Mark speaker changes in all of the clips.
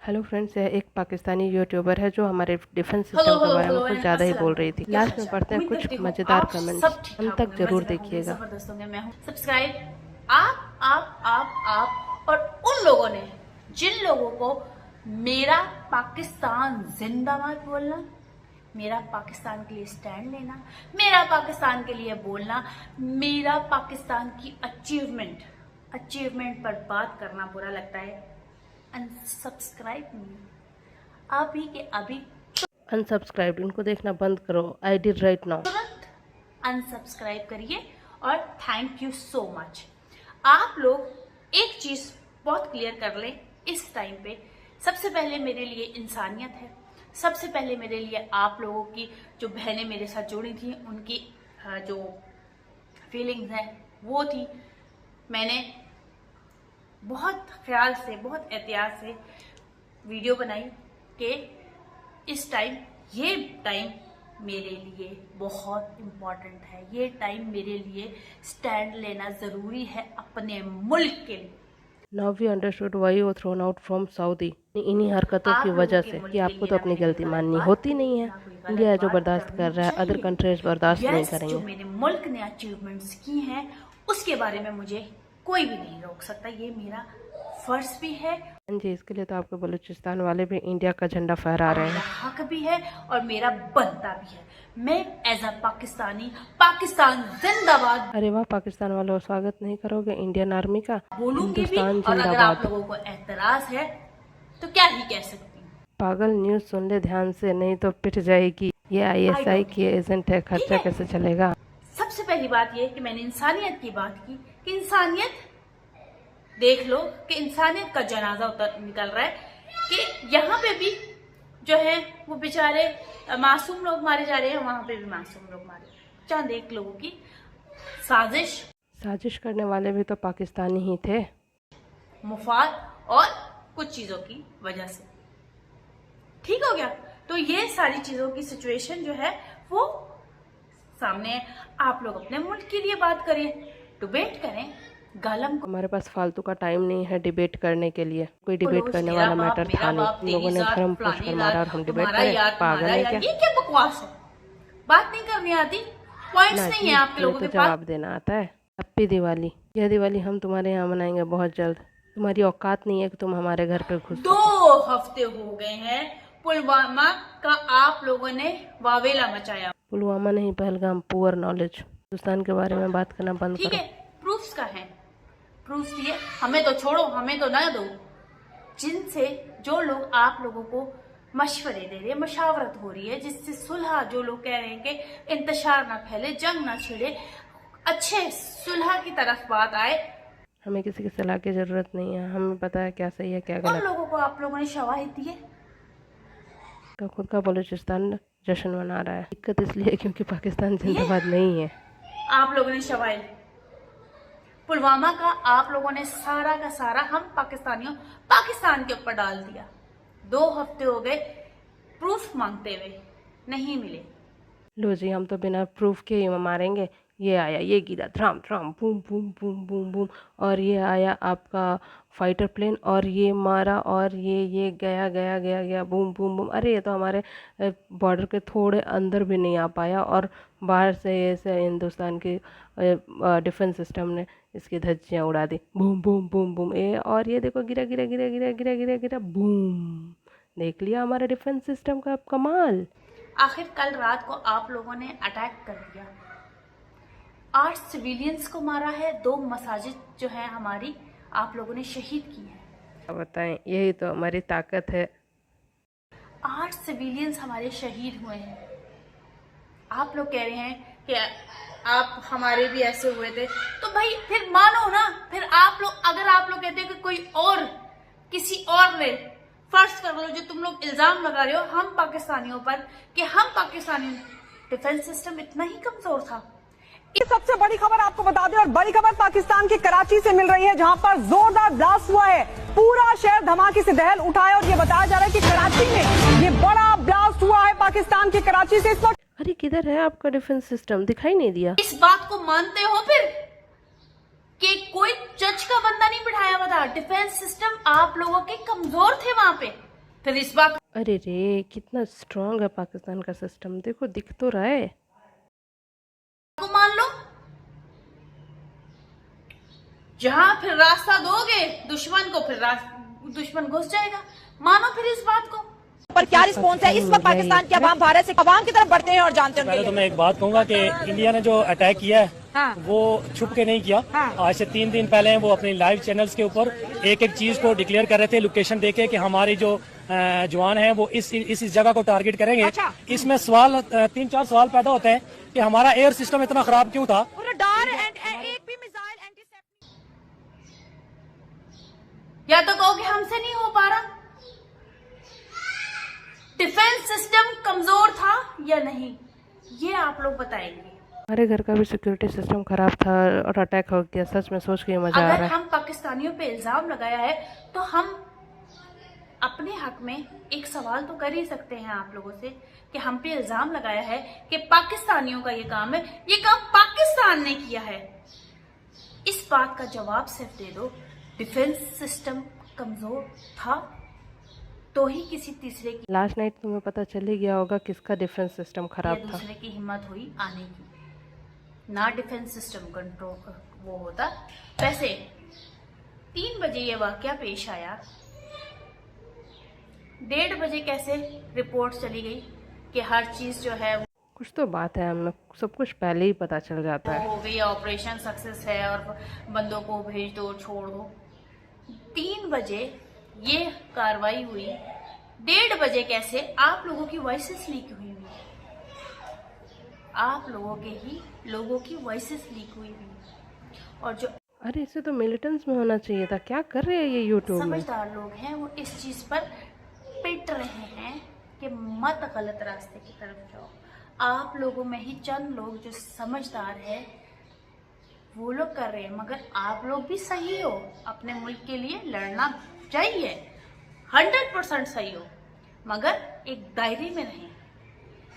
Speaker 1: Hello friends, यह एक Pakistani YouTuber है जो हमारे डिफेंस सिस्टम के बारे में कुछ ज़्यादा ही बोल रही थी। लास्ट में पढ़ते हैं कुछ मज़ेदार कमेंट्स, अंत तक जरूर देखिएगा।
Speaker 2: जबरदस्त होंगे। मैं हूं सब्सक्राइब आप और उन लोगों ने जिन लोगों को मेरा पाकिस्तान जिंदाबाद बोलना, मेरा पाकिस्तान के लिए स्टैंड लेना, मेरा पाकिस्तान के लिए बोलना, मेरा पाकिस्तान की अचीवमेंट पर बात करना बुरा लगता है। अनसब्सक्राइब मी अभी के अभी,
Speaker 1: अनसब्सक्राइब, इनको देखना बंद करो। I did right now.
Speaker 2: तुरंत अनसब्सक्राइब करिए और थैंक यू सो मच। आप लोग एक चीज बहुत क्लियर कर लें इस टाइम पे, सबसे पहले मेरे लिए इंसानियत है, सबसे पहले मेरे लिए आप लोगों की जो बहनें मेरे साथ जुड़ी थी उनकी जो फीलिंग्स हैं वो थी। मैंने बहुत ख्याल से, बहुत एहतियात से वीडियो बनाई कि ये टाइम मेरे लिए बहुत इम्पोर्टेंट है, ये टाइम मेरे लिए स्टैंड लेना जरूरी है अपने मुल्क के लिए।
Speaker 1: Now we understood why you were thrown out from Saudi. इन्हीं हरकतों की वजह से कि आपको तो अपनी गलती माननी होती नहीं है। इंडिया जो बर्दाश्त कर रहा है, अदर कंट्रीज बर्दाश्त नहीं करेंगे।
Speaker 2: जो मेरे मुल्क ने अचीवमेंट्स की हैं उसके बारे में मुझे कोई भी नहीं रोक सकता, ये मेरा फर्ज भी है
Speaker 1: जी। इसके लिए तो आपके बलूचिस्तान वाले भी इंडिया का झंडा फहरा रहे हैं।
Speaker 2: हक भी है और मेरा बनता भी है। मैं एज अ पाकिस्तानी, पाकिस्तान जिंदाबाद।
Speaker 1: अरे वाह, पाकिस्तान वालों स्वागत नहीं करोगे इंडियन आर्मी का?
Speaker 2: बोलूंगी भी,
Speaker 1: हिंदुस्तान
Speaker 2: और अगर आप
Speaker 1: जिंदाबाद।
Speaker 2: लोगों को एतराज है तो क्या ही कह सकती हूँ।
Speaker 1: पागल, न्यूज सुन ले ध्यान से, नहीं तो पिट जाएगी। ये ISI की एजेंट है, खर्चा कैसे चलेगा?
Speaker 2: सबसे पहली बात ये कि मैंने इंसानियत की बात की कि इंसानियत देख लो कि इंसानियत का जनाजा निकल रहा है कि यहाँ पे भी जो है वो बेचारे मासूम लोग मारे जा रहे हैं, वहां पे भी मासूम लोग मारे। चंद एक लोगों की साजिश
Speaker 1: करने वाले भी तो पाकिस्तानी ही थे,
Speaker 2: मुफाद और कुछ चीजों की वजह से। ठीक हो गया? तो ये सारी चीजों की सिचुएशन जो है वो सामने, आप लोग अपने मुल्क के लिए बात करें, डिबेट करें।
Speaker 1: हमारे पास फालतू का टाइम नहीं है डिबेट करने के लिए। कोई डिबेट करने वाला मैटर था नहीं। तुम लोगों ने धर्म पूछ कर मारा और हम डिबेट करें? पागल है क्या?
Speaker 2: ये क्या बकवास है? बात नहीं करनी आती, पॉइंट्स नहीं है आपके लोगों के पास।
Speaker 1: जवाब देना आता है। हैप्पी दिवाली। यह दिवाली हम तुम्हारे यहाँ मनाएंगे बहुत जल्द। तुम्हारी औकात नहीं है कि तुम हमारे घर पे घुस।
Speaker 2: 2 हफ्ते हो गए हैं पुलवामा का आप लोगों ने वावेला मचाया।
Speaker 1: पुलवामा नहीं, पहलगाम। Poor knowledge. हिंदुस्तान के बारे में बात करना बंद करो।
Speaker 2: ठीक है, प्रूफ्स का है, प्रूफ दिए, हमें तो छोड़ो, हमें तो ना दो। जिनसे जो लोग आप लोगों को मशवरे दे रहे हैं, मशावरत हो रही है, जिससे सुलह, जो लोग कह रहे हैं कि इंतशार ना फैले, जंग ना छिड़े, अच्छे सुलह की तरफ बात आए।
Speaker 1: हमें किसी की सलाह की जरूरत नहीं है, हमें पता है क्या सही है क्या गलत।
Speaker 2: उन लोगों को आप लोगों ने शवाहिद दिए।
Speaker 1: तो खुद का बलूचिस्तान जश्न मना रहा है। दिक्कत इसलिए क्योंकि पाकिस्तान जिंदाबाद नहीं है।
Speaker 2: आप लोगों ने शवाहिद, पुलवामा का आप लोगों ने सारा का सारा हम पाकिस्तान के ऊपर डाल दिया। 2 हफ्ते हो गए प्रूफ मांगते हुए, नहीं मिले।
Speaker 1: लो जी, हम तो बिना प्रूफ के ही मारेंगे। ये आया, ये गिरा, थ्राम थ्राम, boom boom boom boom boom, और ये आया आपका फाइटर प्लेन और ये मारा, और ये गया गया गया गया, बूम बूम बूम। अरे ये तो हमारे बॉर्डर के थोड़े अंदर भी नहीं आ पाया और बाहर से ऐसे हिंदुस्तान की डिफेंस सिस्टम ने इसकी धज्जियाँ उड़ा दी। Boom boom boom boom. और ये देखो, गिरा गिरा गिरा गिरा गिरा गिरा गिरा, बूम। देख लिया हमारे डिफेंस सिस्टम का कमाल।
Speaker 2: आखिर कल रात को आप लोगों ने अटैक कर दिया, 8 सिविलियंस को मारा है, 2 मसाजिद जो है हमारी आप लोगों ने शहीद की है।
Speaker 1: बताएं, यही तो हमारी ताकत है।
Speaker 2: 8 सिविलियंस हमारे शहीद हुए हैं। आप लोग कह रहे हैं कि आप हमारे भी ऐसे हुए थे, तो भाई फिर मानो ना। फिर अगर आप लोग कहते हैं कि कोई और, किसी और ने, फर्ज कर लो जो तुम लोग इल्जाम लगा रहे हो हम पाकिस्तानियों पर कि हम पाकिस्तानी डिफेंस सिस्टम इतना ही कमजोर था।
Speaker 3: सबसे बड़ी खबर आपको बता दें, और बड़ी खबर पाकिस्तान के कराची से मिल रही है, जहां पर जोरदार ब्लास्ट हुआ है। पूरा शहर धमाके से दहल उठा है और ये बताया जा रहा है कि कराची में ये बड़ा ब्लास्ट हुआ है पाकिस्तान के कराची से। इस वक्त
Speaker 1: अरे किधर है आपका डिफेंस सिस्टम? दिखाई नहीं दिया।
Speaker 2: इस बात को मानते हो फिर कि कोई चर्च का बंदा नहीं बिठाया हुआ था? डिफेंस सिस्टम आप लोगों के कमजोर थे वहां पे। फिर इस बात
Speaker 1: अरे रे, कितना स्ट्रांग है पाकिस्तान का सिस्टम, देखो दिख तो रहा है।
Speaker 2: को मान लो, जहां फिर रास्ता दोगे दुश्मन को, फिर दुश्मन घुस जाएगा। मानो फिर इस बात को।
Speaker 3: पर क्या रिस्पॉन्स है इस वक्त पाकिस्तान के अवाम भारत से अवाम की तरफ बढ़ते हैं और जानते हैं
Speaker 4: पहले
Speaker 3: उनके
Speaker 4: तो
Speaker 3: लिए?
Speaker 4: मैं एक बात कहूंगा कि इंडिया ने जो अटैक किया है
Speaker 3: हाँ।
Speaker 4: वो छुप के नहीं किया।
Speaker 3: हाँ।
Speaker 4: आज से 3 दिन पहले वो अपने लाइव चैनल्स के ऊपर एक एक चीज को डिक्लेयर कर रहे थे, लोकेशन देके कि हमारी जो जवान है वो इस जगह को टारगेट करेंगे।
Speaker 3: अच्छा।
Speaker 4: इसमें सवाल 3-4 सवाल पैदा होते हैं कि हमारा एयर सिस्टम इतना खराब क्यों था।
Speaker 3: रडार एक भी मिसाइल एंटीसेप्टिक
Speaker 2: या तो कहोगे हमसे नहीं हो पा रहा, डिफेंस सिस्टम कमजोर था या नहीं, ये आप लोग बताएंगे।
Speaker 1: हमारे घर का भी सिक्योरिटी सिस्टम खराब था और अटैक हो गया, सच में सोच के ही मजा आ
Speaker 2: अगर
Speaker 1: रहा है।
Speaker 2: हम पाकिस्तानियों पे इल्जाम लगाया है तो हम अपने हक में एक सवाल तो कर ही सकते हैं आप लोगों से कि हम पे इल्जाम लगाया है कि पाकिस्तानियों का ये काम है, ये काम पाकिस्तान ने किया है। इस बात का जवाब सिर्फ दे दो, डिफेंस सिस्टम कमजोर था तो ही किसी तीसरे की
Speaker 1: लास्ट नाइट तुम्हें पता चल ही गया होगा किसका डिफेंस सिस्टम
Speaker 2: या
Speaker 1: खराब था।
Speaker 2: दूसरे की हिम्मत हुई आने की। ना डिफेंस सिस्टम कंट्रोल वो होता। वैसे 3 बजे ये वाकया पेश आया, 1:30 बजे कैसे रिपोर्ट चली गई कि हर चीज जो है
Speaker 1: कुछ तो बात है, हमें सब कुछ पहले ही पता चल जाता
Speaker 2: वो
Speaker 1: है।
Speaker 2: हो गई, ऑपरेशन सक्सेस है और बंदों को भेज दो, छोड़ दो। 3 बजे ये कार्रवाई हुई, 1:30 बजे कैसे आप लोगों की वॉइसेस लीक हुई हुई, आप लोगों की वॉइसेस लीक हुई हुई। और जो
Speaker 1: अरे इसे तो मिलिटेंट्स में होना चाहिए था, क्या कर रहे हैं ये यूट्यूब में।
Speaker 2: समझदार लोग हैं वो इस चीज पर पिट रहे हैं कि मत गलत रास्ते की तरफ जाओ। आप लोगों में ही चंद लोग जो समझदार है वो लोग कर रहे हैं, मगर आप लोग भी सही हो, अपने मुल्क के लिए लड़ना चाहिए, 100% सही हो, मगर एक दायरे में रहें।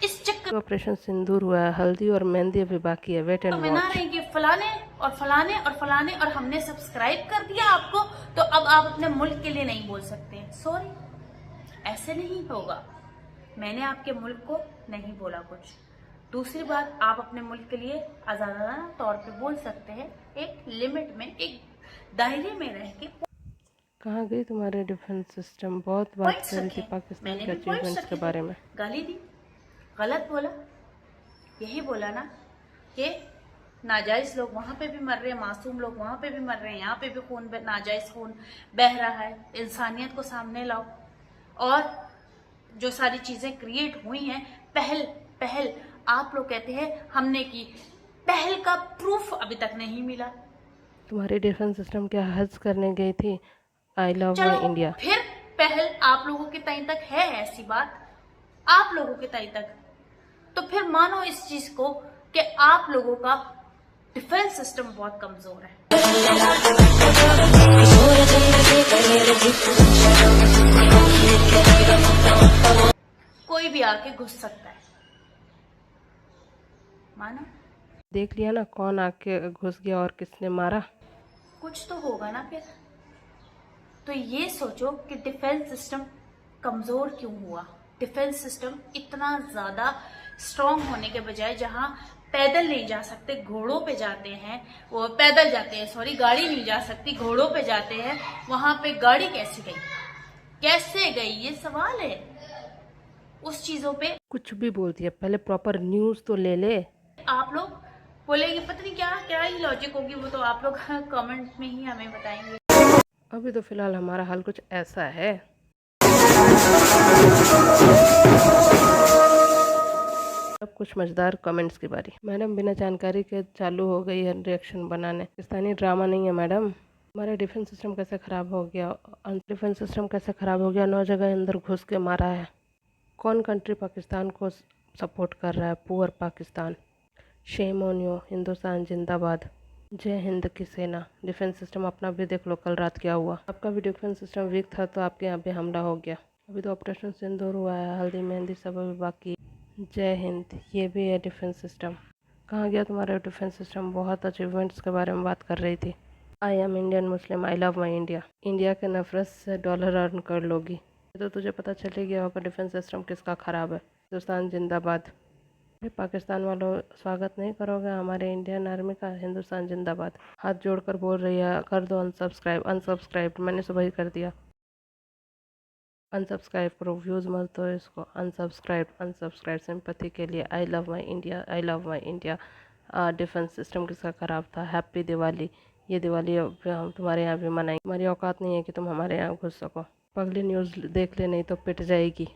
Speaker 2: इस चक्कर
Speaker 1: ऑपरेशन सिंदूर हुआ है, हल्दी और मेहंदी अभी बाकी है, वेट एंड
Speaker 2: में ना
Speaker 1: वॉच।
Speaker 2: रहे कि फलाने और फलाने और फलाने और हमने सब्सक्राइब कर दिया आपको तो अब आप अपने मुल्क के लिए नहीं बोल सकते। सॉरी, ऐसे नहीं होगा। मैंने आपके मुल्क को नहीं बोला कुछ। दूसरी बात, आप अपने मुल्क के लिए आजादाना तौर पे बोल सकते हैं, एक लिमिट में, एक दायरे में रह के
Speaker 1: कहाँ गई तुम्हारे डिफेंस सिस्टम, बहुत बात
Speaker 2: पॉइंट्स
Speaker 1: कर रही थी
Speaker 2: रखे।
Speaker 1: पाकिस्तान
Speaker 2: मैंने
Speaker 1: के
Speaker 2: भी पॉइंट्स
Speaker 1: अचीवमेंट्स के
Speaker 2: रखे
Speaker 1: बारे
Speaker 2: थे।
Speaker 1: में।
Speaker 2: गाली दी, गलत बोला, यही बोला ना कि नाजायज लोग वहां पे भी मर रहे हैं, मासूम लोग वहां पे भी मर रहे हैं, यहाँ पे भी नाजायज खून बह रहा है। इंसानियत को सामने लाओ। और जो सारी चीजें क्रिएट हुई हैं, पहल आप लोग कहते हैं हमने की, पहल का प्रूफ अभी तक नहीं मिला।
Speaker 1: तुम्हारी डिफेंस सिस्टम क्या हज करने गई थी, आई लव
Speaker 2: चलो
Speaker 1: माई इंडिया।
Speaker 2: फिर पहल आप लोगों के तय तक है, ऐसी बात आप लोगों के तय तक, तो फिर मानो इस चीज को कि आप लोगों का डिफेंस सिस्टम बहुत कमजोर है। कोई भी आके घुस सकता है, मानो
Speaker 1: देख लिया ना कौन आके घुस गया और किसने मारा।
Speaker 2: कुछ तो होगा ना फिर। तो ये सोचो कि डिफेंस सिस्टम कमजोर क्यों हुआ। डिफेंस सिस्टम इतना ज्यादा स्ट्रांग होने के बजाय, जहां पैदल नहीं जा सकते, घोड़ों पे जाते हैं, वो पैदल जाते हैं, सॉरी, गाड़ी नहीं जा सकती, घोड़ों पे जाते हैं, वहां पे गाड़ी कैसे गई, ये सवाल है। उस चीजों पे
Speaker 1: कुछ भी बोल दिया, पहले प्रॉपर न्यूज तो ले ले।
Speaker 2: आप लोग बोलेंगे पता नहीं क्या ही लॉजिक होगी, वो तो आप लोग कमेंट में ही हमें बताएंगे।
Speaker 1: अभी तो फिलहाल हमारा हाल कुछ ऐसा है। अब कुछ मजेदार कमेंट्स की बारी। मैडम बिना जानकारी के चालू हो गई है रिएक्शन बनाने। पाकिस्तानी ड्रामा नहीं है मैडम। हमारा डिफेंस सिस्टम कैसे खराब हो गया, 9 जगह अंदर घुस के मारा है। कौन कंट्री पाकिस्तान को सपोर्ट कर रहा है, poor Pakistan. Shame on you, Hindustan जिंदाबाद, जय हिंद की सेना। डिफेंस सिस्टम अपना भी देख लो कल रात क्या हुआ। आपका भी डिफेंस सिस्टम वीक था तो आपके यहाँ पे हमला हो गया। अभी तो ऑपरेशन सिंदूर हुआ है, हल्दी मेहंदी सब अभी बाकी। जय हिंद, ये भी है डिफेंस सिस्टम। कहाँ गया तुम्हारा डिफेंस सिस्टम। बहुत अचीवमेंट्स के बारे में बात कर रही थी। I am Indian Muslim, I love my India. India के नफरत से डॉलर अर्न कर लोगी। तो तुझे पता चल ही गया होगा डिफेंस सिस्टम किसका ख़राब है। हिंदुस्तान जिंदाबाद। अरे पाकिस्तान वालों, स्वागत नहीं करोगे हमारे इंडियन आर्मी का? हिंदुस्तान जिंदाबाद। हाथ जोड़कर बोल रही है, कर दो अनसब्सक्राइब। अनसब्सक्राइब मैंने सुबह ही कर दिया। अनसब्सक्राइब करो, व्यूज़ मत दो इसको। अनसब्सक्राइब अनसब्सक्राइब सिंपैथी के लिए। I love my India, I love my India. Defence system किसका ख़राब था? हैप्पी दिवाली। ये दिवाली अब हम तुम्हारे यहाँ भी मनाएंगे। हमारी औकात नहीं है कि तुम हमारे यहाँ घुस सको। पगली न्यूज़ देख ले, नहीं तो पिट जाएगी।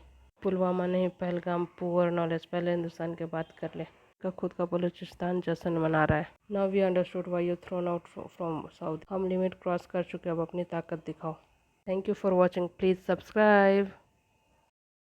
Speaker 1: पुलवामा नहीं, पहलगाम। पुअर नॉलेज, पहले हिंदुस्तान की बात कर ले। का खुद का बलूचिस्तान जश्न मना रहा है। Now we understood why you thrown out from south. हम लिमिट क्रॉस कर चुके, अब अपनी ताकत दिखाओ। Thank you for watching, please subscribe.